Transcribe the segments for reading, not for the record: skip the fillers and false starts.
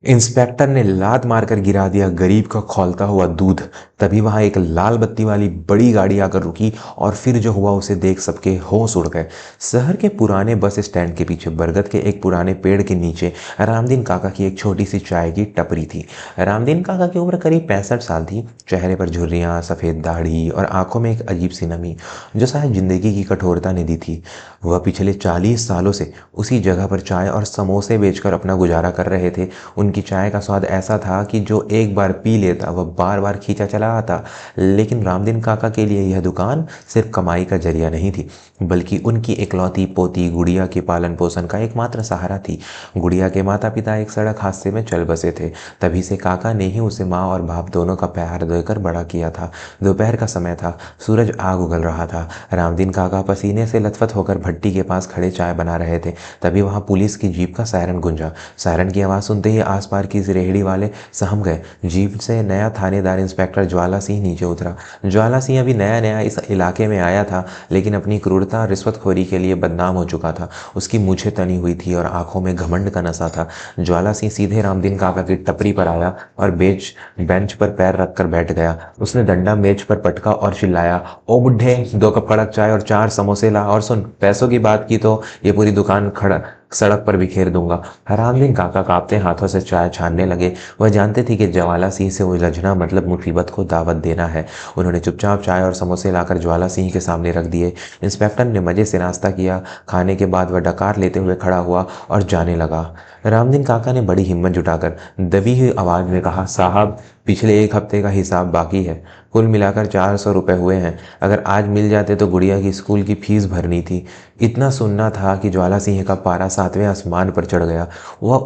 Inspector ने लात मारकर गिरा दिया गरीब का खौलता हुआ दूध। तभी वहां एक लाल बत्ती वाली बड़ी गाड़ी आकर रुकी और फिर जो हुआ उसे देख सबके होश उड़ गए। शहर के पुराने बस स्टैंड के पीछे बरगद के एक पुराने पेड़ के नीचे रामदीन काका की एक छोटी सी चाय की टपरी थी। रामदीन काका की उम्र करीब 65 साल थी। चेहरे पर झुर्रियां, सफेद दाढ़ी और आंखों में एक अजीब सी नमी जो शायद जिंदगी की कठोरता ने दी थी। वह पिछले 40 सालों से उसी जगह पर चाय और समोसे बेचकर अपना गुजारा कर रहे थे। उनकी चाय का स्वाद ऐसा था कि जो एक बार पी लेता वह बार बार खींचा चला आता। लेकिन रामदीन काका के लिए यह दुकान सिर्फ कमाई का जरिया नहीं थी, बल्कि उनकी इकलौती पोती गुड़िया के पालन पोषण का एकमात्र सहारा थी। गुड़िया के माता पिता एक सड़क हादसे में चल बसे थे। तभी से काका ने ही उसे माँ और बाप दोनों का प्यार देकर बड़ा किया था। दोपहर का समय था, सूरज आग उगल रहा था। रामदीन काका पसीने से लथपथ होकर भट्टी के पास खड़े चाय बना रहे थे। तभी वहां पुलिस की जीप का सायरन गूंजा। सायरन की आवाज़ सुनते ही आसपास की रेहड़ी वाले सहम गए। जीप से नया थानेदार इंस्पेक्टर ज्वाला सिंह नीचे उतरा। ज्वाला सिंह अभी नया नया इस इलाके में आया था, लेकिन अपनी क्रूरता और रिश्वतखोरी के लिए बदनाम हो चुका था। उसकी मूछें तनी हुई थी और आंखों में घमंड का नशा था। ज्वाला सिंह सीधे रामदीन काका की टपरी पर आया और बेंच पर पैर रखकर बैठ गया। उसने डंडा मेज पर पटका और चिल्लाया, ओ बुढ़े, 2 कप कड़क चाय और 4 समोसे ला, और सुन, पैसों की बात की तो ये पूरी दुकान खड़ा सड़क पर बिखेर दूंगा। रामदीन काका कांपते हाथों से चाय छानने लगे। वह जानते थे कि ज्वाला सिंह से उलझना मतलब मुसीबत को दावत देना है। उन्होंने चुपचाप चाय और समोसे लाकर ज्वाला सिंह के सामने रख दिए। इंस्पेक्टर ने मजे से नाश्ता किया। खाने के बाद वह डकार लेते हुए खड़ा हुआ और जाने लगा। रामदीन काका ने बड़ी हिम्मत जुटाकर दबी हुई आवाज में कहा, साहब, पिछले 1 हफ्ते का हिसाब बाकी है। कुल मिलाकर 400 रुपये हुए हैं। अगर आज मिल जाते तो गुड़िया की स्कूल की फीस भरनी थी। इतना सुनना था कि ज्वाला सिंह का पारा 7वें आसमान पर चढ़ गया। वह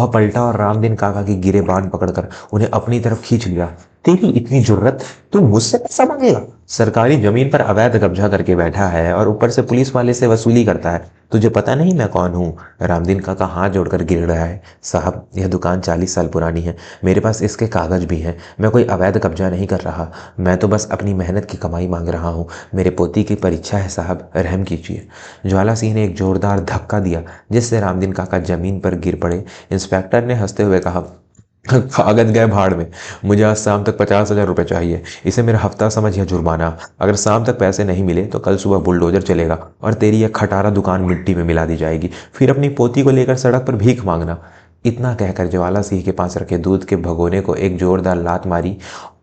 पलटा और रामदीन काका की गिरेबान पकड़कर उन्हें अपनी तरफ खींच लिया। तेरी इतनी जुर्रत, तू मुझसे पैसा मांगेगा? सरकारी जमीन पर अवैध कब्जा करके बैठा है और ऊपर से पुलिस वाले से वसूली करता है। तुझे पता नहीं मैं कौन हूँ? रामदीन काका हाथ जोड़कर गिर रहा है। साहब, यह दुकान 40 साल पुरानी है। मेरे पास इसके कागज भी हैं। मैं कोई अवैध कब्जा नहीं कर रहा। मैं तो बस अपनी मेहनत की कमाई मांग रहा हूँ। मेरे पोती की परीक्षा है साहब, रहम कीजिए। ज्वाला सिंह ने एक जोरदार धक्का दिया, जिससे रामदीन काका जमीन पर गिर पड़े। इंस्पेक्टर ने हंसते हुए कहा, कागज गए भाड़ में। मुझे आज शाम तक 50,000 रुपये चाहिए। इसे मेरा हफ्ता समझ या जुर्माना। अगर शाम तक पैसे नहीं मिले तो कल सुबह बुलडोजर चलेगा और तेरी यह खटारा दुकान मिट्टी में मिला दी जाएगी। फिर अपनी पोती को लेकर सड़क पर भीख मांगना। इतना कहकर ज्वाला सिंह के पास रखे दूध के भगोने को एक जोरदार लात मारी।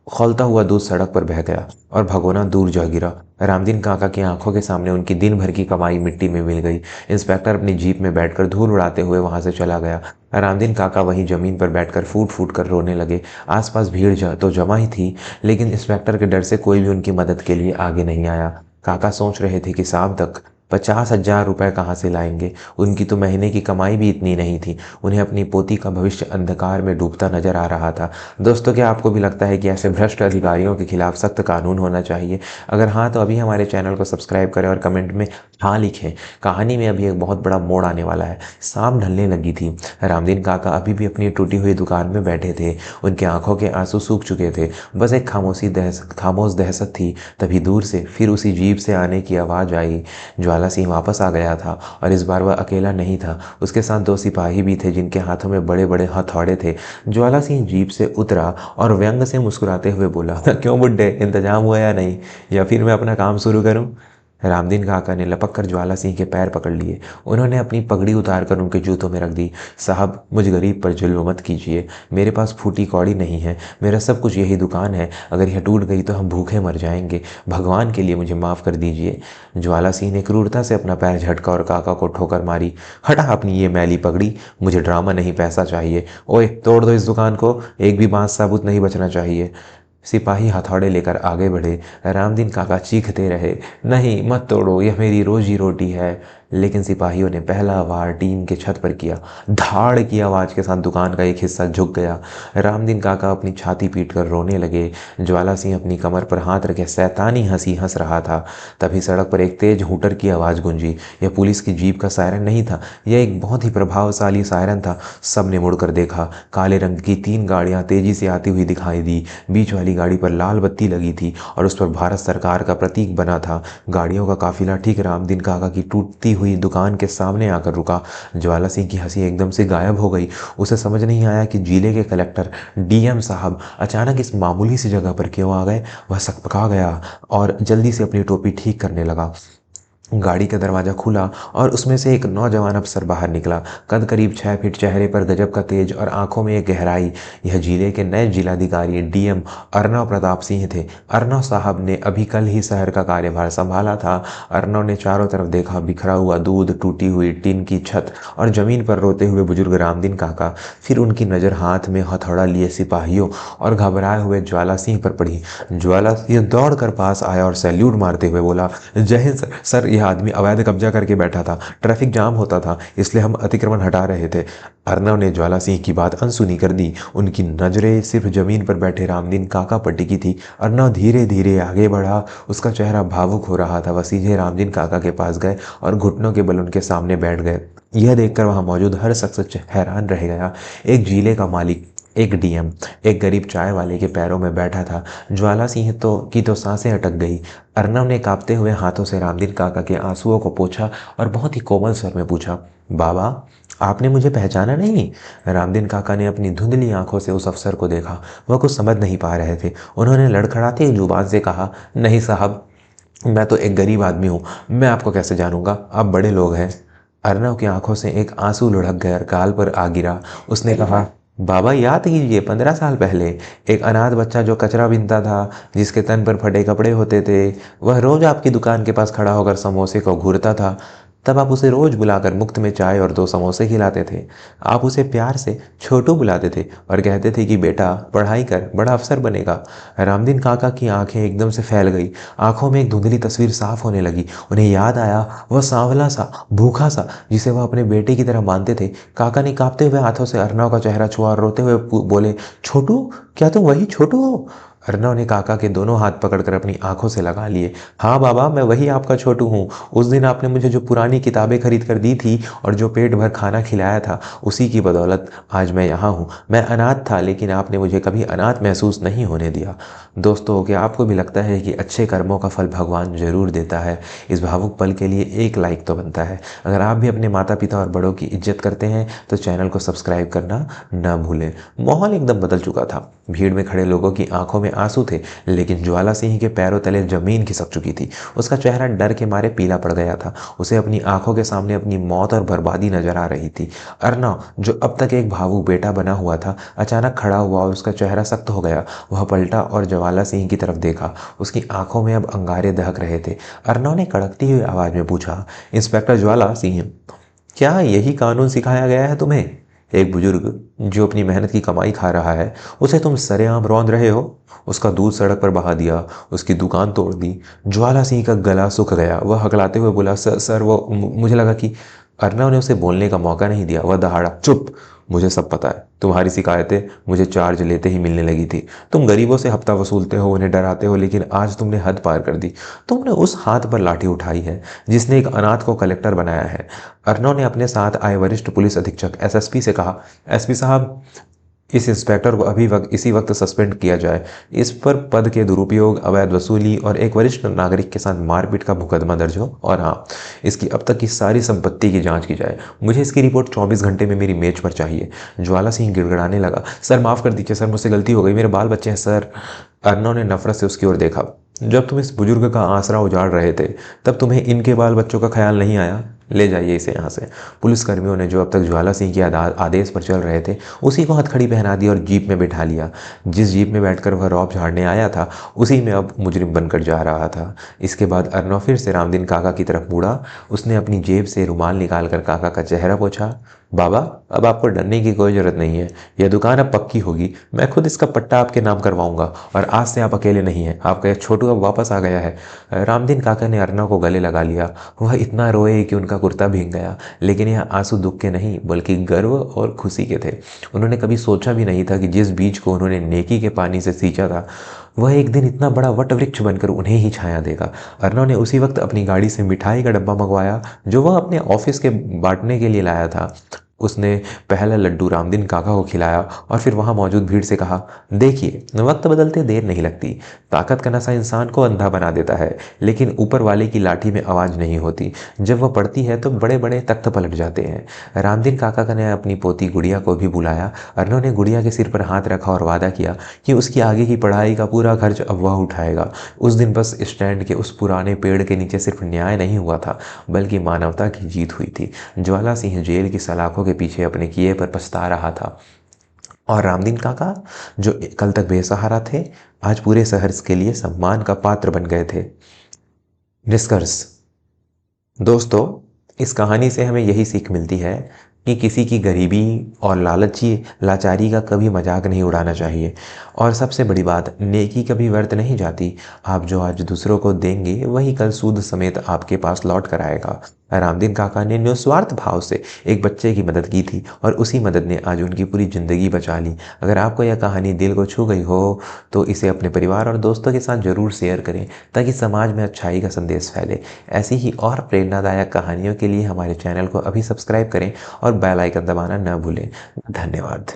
खौलता हुआ दूध सड़क पर बह गया और भगोना दूर जा गिरा। रामदीन काका की आंखों के सामने उनकी दिन भर की कमाई मिट्टी में मिल गई। इंस्पेक्टर अपनी जीप में बैठकर धूल उड़ाते हुए वहां से चला गया। रामदीन काका वहीं जमीन पर बैठकर फूट फूट कर रोने लगे। आसपास भीड़ तो जमा ही थी, लेकिन इंस्पेक्टर के डर से कोई भी उनकी मदद के लिए आगे नहीं आया। काका सोच रहे थे कि शाम तक 50,000 रुपये कहाँ से लाएंगे। उनकी तो महीने की कमाई भी इतनी नहीं थी। उन्हें अपनी पोती का भविष्य अंधकार में डूबता नजर आ रहा था। दोस्तों, क्या आपको भी लगता है कि ऐसे भ्रष्ट अधिकारियों के खिलाफ सख्त कानून होना चाहिए? अगर हाँ, तो अभी हमारे चैनल को सब्सक्राइब करें और कमेंट में हाँ लिखें। कहानी में अभी एक बहुत बड़ा मोड़ आने वाला है। शाम ढलने लगी थी। रामदीन काका अभी भी अपनी टूटी हुई दुकान में बैठे थे। उनकी आंखों के आंसू सूख चुके थे। बस एक खामोश दहशत थी। तभी दूर से फिर उसी जीप से आने की आवाज़ आई। ज्वाला सिंह वापस आ गया था और इस बार वह अकेला नहीं था। उसके साथ 2 सिपाही भी थे, जिनके हाथों में बड़े बड़े हथौड़े थे। ज्वाला सिंह जीप से उतरा और व्यंग से मुस्कुराते हुए बोला, क्यों बुड्ढे, इंतजाम हुआ या नहीं? या फिर मैं अपना काम शुरू करूं? रामदीन काका ने लपक कर ज्वाला सिंह के पैर पकड़ लिए। उन्होंने अपनी पगड़ी उतारकर उनके जूतों में रख दी। साहब, मुझ गरीब पर जुल्म मत कीजिए। मेरे पास फूटी कौड़ी नहीं है। मेरा सब कुछ यही दुकान है। अगर यह टूट गई तो हम भूखे मर जाएंगे। भगवान के लिए मुझे माफ़ कर दीजिए। ज्वाला सिंह ने क्रूरता से अपना पैर झटका और काका को ठोकर मारी। हटा अपनी ये मैली पगड़ी। मुझे ड्रामा नहीं, पैसा चाहिए। ओए, तोड़ दो इस दुकान को। एक भी बांस साबुत नहीं बचना चाहिए। सिपाही हथौड़े लेकर आगे बढ़े। रामदीन काका चीखते रहे, नहीं, मत तोड़ो, यह मेरी रोजी रोटी है। लेकिन सिपाहियों ने पहला वार टीम के छत पर किया। धाड़ की आवाज़ के साथ दुकान का एक हिस्सा झुक गया। रामदीन काका अपनी छाती पीट कर रोने लगे। ज्वाला सिंह अपनी कमर पर हाथ रखे शैतानी हंसी हंस रहा था। तभी सड़क पर एक तेज हूटर की आवाज़ गूंजी। यह पुलिस की जीप का सायरन नहीं था, यह एक बहुत ही प्रभावशाली सायरन था। सबने मुड़कर देखा। काले रंग की 3 गाड़ियां तेजी से आती हुई दिखाई दी। बीच वाली गाड़ी पर लाल बत्ती लगी थी और उस पर भारत सरकार का प्रतीक बना था। गाड़ियों का काफिला ठीक रामदीन काका की टूटती हुई दुकान के सामने आकर रुका। ज्वाला सिंह की हंसी एकदम से गायब हो गई। उसे समझ नहीं आया कि जिले के कलेक्टर डीएम साहब अचानक इस मामूली सी जगह पर क्यों आ गए। वह सकपका गया और जल्दी से अपनी टोपी ठीक करने लगा। गाड़ी का दरवाज़ा खुला और उसमें से एक नौजवान अफसर बाहर निकला। कद करीब 6 फीट, चेहरे पर गजब का तेज और आंखों में एक गहराई। यह जिले के नए जिलाधिकारी डीएम अर्नव प्रताप सिंह थे। अर्नव साहब ने अभी कल ही शहर का कार्यभार संभाला था। अर्नव ने चारों तरफ देखा, बिखरा हुआ दूध, टूटी हुई टीन की छत और जमीन पर रोते हुए बुजुर्ग रामदीन काका। फिर उनकी नज़र हाथ में हथौड़ा लिए सिपाहियों और घबराए हुए ज्वाला सिंह पर पड़ी। ज्वाला सिंह दौड़ कर पास आया और सैल्यूट मारते हुए बोला, जय हिंद सर। सर, यह आदमी अवैध कब्जा करके बैठा था। ट्रैफिक जाम होता था, इसलिए हम अतिक्रमण हटा रहे थे। अर्नव ने ज्वाला सिंह की बात अनसुनी कर दी। उनकी नजरें सिर्फ जमीन पर बैठे रामदीन काका पर टिकी थी। अर्नव धीरे धीरे आगे बढ़ा। उसका चेहरा भावुक हो रहा था। वह सीधे रामदीन काका के पास गए और घुटनों के बल उनके सामने बैठ गए। यह देखकर वहां मौजूद हर शख्स हैरान रह गया। एक जिले का मालिक, एक डीएम, एक गरीब चाय वाले के पैरों में बैठा था। ज्वाला सिंह तो सांसें अटक गई। अर्नव ने कांपते हुए हाथों से रामदीन काका के आंसुओं को पोंछा और बहुत ही कोमल स्वर में पूछा, बाबा, आपने मुझे पहचाना नहीं? रामदीन काका ने अपनी धुंधली आंखों से उस अफसर को देखा। वह कुछ समझ नहीं पा रहे थे। उन्होंने लड़खड़ाती हुई जुबान से कहा, नहीं साहब, मैं तो एक गरीब आदमी हूँ। मैं आपको कैसे जानूंगा? आप बड़े लोग हैं। अर्नव की आंखों से एक आंसू लुढ़क गया, गाल पर आ गिरा। उसने कहा, बाबा, याद कीजिए 15 साल पहले एक अनाथ बच्चा जो कचरा बीनता था, जिसके तन पर फटे कपड़े होते थे, वह रोज आपकी दुकान के पास खड़ा होकर समोसे को घूरता था। तब आप उसे रोज बुलाकर मुफ्त में चाय और 2 समोसे खिलाते थे। आप उसे प्यार से छोटू बुलाते थे और कहते थे कि बेटा, पढ़ाई कर, बड़ा अफसर बनेगा। रामदीन काका की आंखें एकदम से फैल गई। आंखों में एक धुंधली तस्वीर साफ होने लगी। उन्हें याद आया वह सांवला सा, भूखा सा, जिसे वह अपने बेटे की तरह मानते थे। काका ने कांपते हुए हाथों से अर्नव का चेहरा छुआ और रोते हुए बोले, छोटू, क्या तुम वही छोटू हो? अर्नव ने काका के दोनों हाथ पकड़कर अपनी आंखों से लगा लिए। हाँ बाबा, मैं वही आपका छोटू हूँ। उस दिन आपने मुझे जो पुरानी किताबें खरीद कर दी थी और जो पेट भर खाना खिलाया था, उसी की बदौलत आज मैं यहाँ हूँ। मैं अनाथ था, लेकिन आपने मुझे कभी अनाथ महसूस नहीं होने दिया। दोस्तों, क्या आपको भी लगता है कि अच्छे कर्मों का फल भगवान जरूर देता है? इस भावुक पल के लिए एक लाइक तो बनता है। अगर आप भी अपने माता पिता और बड़ों की इज्जत करते हैं तो चैनल को सब्सक्राइब करना ना भूलें। माहौल एकदम बदल चुका था। भीड़ में खड़े लोगों की आंखों में आंसू थे, लेकिन ज्वाला सिंह के पैरों तले जमीन खिसक चुकी थी। उसका चेहरा डर के मारे पीला पड़ गया था। उसे अपनी आंखों के सामने अपनी मौत और बर्बादी नजर आ रही थी। अर्नव, जो अब तक एक भावुक बेटा बना हुआ था, अचानक खड़ा हुआ और उसका चेहरा सख्त हो गया। वह पलटा और ज्वाला सिंह की तरफ देखा। उसकी आंखों में अब अंगारे दहक रहे थे। अर्नव ने कड़कती हुई आवाज में पूछा, इंस्पेक्टर ज्वाला सिंह, क्या यही कानून सिखाया गया है तुम्हें? एक बुजुर्ग जो अपनी मेहनत की कमाई खा रहा है, उसे तुम सरेआम रौंद रहे हो? उसका दूध सड़क पर बहा दिया, उसकी दुकान तोड़ दी। ज्वाला सिंह का गला सूख गया। वह हकलाते हुए बोला, सर वो मुझे लगा कि। अर्नव ने उसे बोलने का मौका नहीं दिया। वह दहाड़ा, चुप, मुझे सब पता है। तुम्हारी शिकायतें मुझे चार्ज लेते ही मिलने लगी थी। तुम गरीबों से हफ्ता वसूलते हो, उन्हें डराते हो, लेकिन आज तुमने हद पार कर दी। तुमने उस हाथ पर लाठी उठाई है जिसने एक अनाथ को कलेक्टर बनाया है। अर्नव ने अपने साथ आए वरिष्ठ पुलिस अधीक्षक एसएसपी से कहा, एसपी साहब, इस इंस्पेक्टर को अभी इसी वक्त सस्पेंड किया जाए। इस पर पद के दुरुपयोग, अवैध वसूली और एक वरिष्ठ नागरिक के साथ मारपीट का मुकदमा दर्ज हो। और हाँ, इसकी अब तक की सारी संपत्ति की जांच की जाए। मुझे इसकी रिपोर्ट 24 घंटे में मेरी मेज पर चाहिए। ज्वाला सिंह गिड़गिड़ाने लगा, सर माफ़ कर दीजिए सर, मुझसे गलती हो गई, मेरे बाल बच्चे हैं सर। अर्नव ने नफरत से उसकी ओर देखा। जब तुम इस बुजुर्ग का आसरा उजाड़ रहे थे, तब तुम्हें इनके बाल बच्चों का ख्याल नहीं आया? ले जाइए इसे यहाँ से। पुलिसकर्मियों ने, जो अब तक ज्वाला सिंह के आदेश पर चल रहे थे, उसी को हथकड़ी पहना दी और जीप में बिठा लिया। जिस जीप में बैठकर वह रौब झाड़ने आया था, उसी में अब मुजरिम बनकर जा रहा था। इसके बाद अर्नव फिर से रामदीन काका की तरफ मुड़ा। उसने अपनी जेब से रुमाल निकालकर काका का चेहरा पोंछा। बाबा, अब आपको डरने की कोई जरूरत नहीं है। यह दुकान अब पक्की होगी। मैं खुद इसका पट्टा आपके नाम करवाऊंगा और आज से आप अकेले नहीं हैं। आपका यह छोटू अब वापस आ गया है। रामदीन काका ने अर्नव को गले लगा लिया। वह इतना रोए कि उनका कुर्ता भीग गया, लेकिन यह आंसू दुख के नहीं बल्कि गर्व और खुशी के थे। उन्होंने कभी सोचा भी नहीं था कि जिस बीज को उन्होंने नेकी के पानी से सींचा था, वह एक दिन इतना बड़ा वट वृक्ष बनकर उन्हें ही छाया देगा। अर्नव ने उसी वक्त अपनी गाड़ी से मिठाई का डब्बा मंगवाया जो वह अपने ऑफिस के बांटने के लिए लाया था। उसने पहला लड्डू रामदीन काका को खिलाया और फिर वहाँ मौजूद भीड़ से कहा, देखिए वक्त बदलते देर नहीं लगती। ताकत का नशा इंसान को अंधा बना देता है, लेकिन ऊपर वाले की लाठी में आवाज़ नहीं होती। जब वह पड़ती है तो बड़े बड़े तख्त पलट जाते हैं। रामदीन काका ने अपनी पोती गुड़िया को भी बुलाया और उन्होंने गुड़िया के सिर पर हाथ रखा और वादा किया कि उसकी आगे की पढ़ाई का पूरा खर्च अब वह उठाएगा। उस दिन बस स्टैंड के उस पुराने पेड़ के नीचे सिर्फ न्याय नहीं हुआ था, बल्कि मानवता की जीत हुई थी। ज्वाला सिंह जेल की सलाखों के पीछे अपने किए पर पछता रहा था, और रामदीन काका जो कल तक बेसहारा थे, आज पूरे शहर के लिए सम्मान का पात्र बन गए थे। निष्कर्ष दोस्तों, इस कहानी से हमें यही सीख मिलती है कि किसी की गरीबी और लाचारी का कभी मजाक नहीं उड़ाना चाहिए। और सबसे बड़ी बात, नेकी कभी व्यर्थ नहीं जाती। आप जो आज दूसरों को देंगे वही कल सूद समेत आपके पास लौट कर आएगा। रामदीन काका ने निस्वार्थ भाव से एक बच्चे की मदद की थी और उसी मदद ने आज उनकी पूरी ज़िंदगी बचा ली। अगर आपको यह कहानी दिल को छू गई हो तो इसे अपने परिवार और दोस्तों के साथ ज़रूर शेयर करें, ताकि समाज में अच्छाई का संदेश फैले। ऐसी ही और प्रेरणादायक कहानियों के लिए हमारे चैनल को अभी सब्सक्राइब करें और बेल आइकन दबाना न भूलें। धन्यवाद।